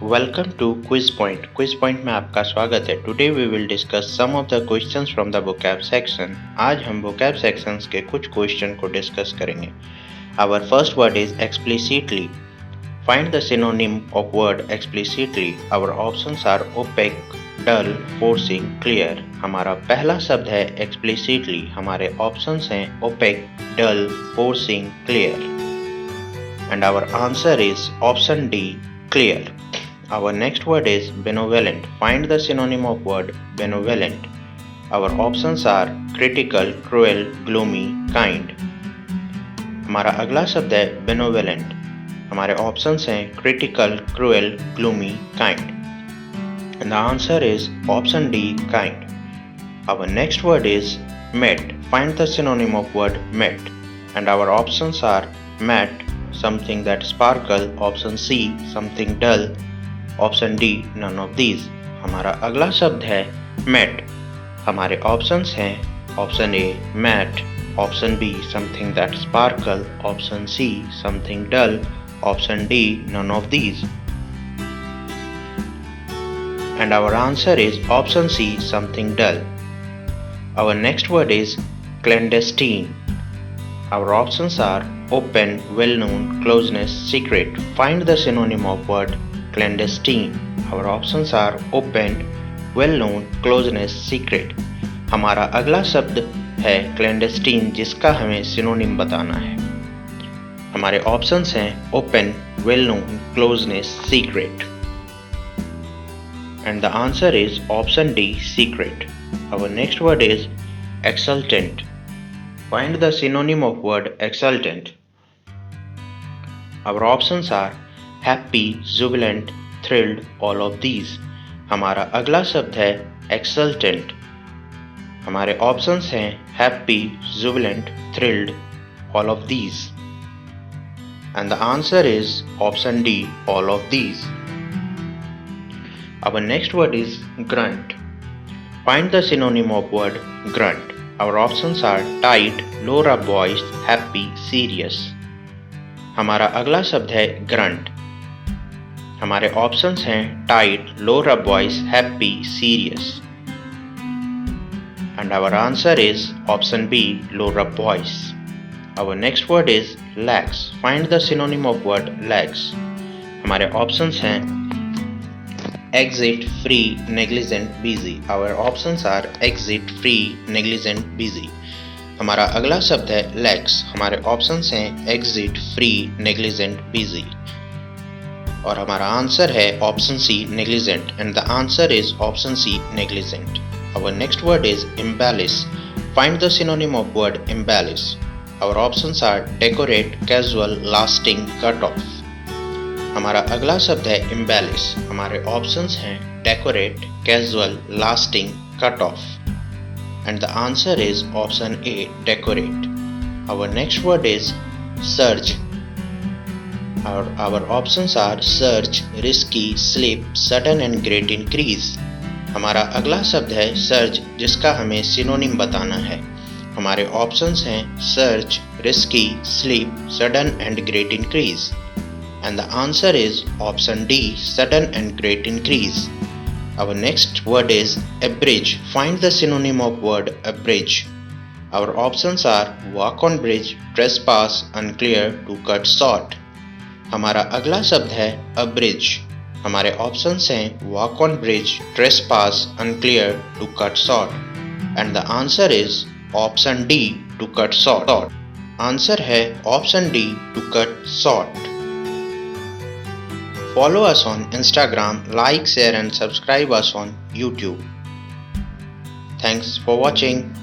Welcome to quiz point. Quiz point में आपका स्वागत है। Today we will discuss some of the questions from the vocab section. आज हम वोकैब सेक्शंस के कुछ क्वेश्चन को डिस्कस करेंगे। Our first word is explicitly. Find the synonym of word explicitly. Our options are opaque, dull, forcing, clear. हमारा पहला शब्द है एक्सप्लिसिटली। हमारे ऑप्शंस हैं opaque, dull, forcing, clear. And our answer is option D, clear. Our next word is benevolent. Find the synonym of word benevolent. Our options are critical, cruel, gloomy, kind. हमारा अगला शब्द है benevolent. हमारे options हैं critical, cruel, gloomy, kind. And the answer is option D, kind. Our next word is matte. Find the synonym of word matte. And our options are matte, something that sparkle, option C, something dull, option D, none of these. हमारा अगला शब्द है matte. हमारे options हैं option A matte, option B something that sparkle, option C something dull, option D none of these. And our answer is option C, something dull. Our next word is clandestine. Our options are open, well-known, closeness, secret. Find the synonym of word clandestine. Our options are open, well-known, closeness, secret. हमारा अगला शब्द है clandestine, जिसका हमें synonym बताना है। हमारे options हैं open, well-known, closeness, secret. And the answer is option D, secret. Our next word is exultant. Find the synonym of word exultant. Our options are happy, jubilant, thrilled, all of these. हमारा अगला शब्द है exultant. हमारे options हैं happy, jubilant, thrilled, all of these. And the answer is option D, all of these. Our next word is grunt. Find the synonym of word grunt. Our options are tight, low rub voice, happy, serious. हमारा अगला शब्द है grunt. हमारे options हैं tight, low rub voice, happy, serious. And our answer is option B, low rub voice. Our next word is lax. Find the synonym of word lax. हमारे options हैं exit, free, negligent, busy. Our options are exit, free, negligent, busy. हमारा अगला शब्द है lax. हमारे options हैं exit, free, negligent, busy. और हमारा आंसर है option C, negligent. And the answer is option C, negligent. Our next word is embellish. Find the synonym of word embellish. Our options are decorate, casual, lasting, cut off. हमारा अगला शब्द है embellish. हमारे options हैं decorate, casual, lasting, cut off. And the answer is option A, decorate. Our next word is surge. Our options are surge, risky, slip, sudden and great increase. हमारा अगला शब्द है surge, जिसका हमें सिनोनिम बताना है। हमारे ऑप्शंस हैं surge, risky, slip, sudden and great increase. And the answer is option D, sudden and great increase. Our next word is abridge. Find the synonym of word abridge. Our options are walk on bridge, trespass, unclear, to cut short. हमारा अगला शब्द है abridge. हमारे options हैं walk on bridge, trespass, unclear, to cut short. And the answer is option D, to cut short. Answer है option D, to cut short. Follow us on Instagram, like, share and subscribe us on YouTube. Thanks for watching.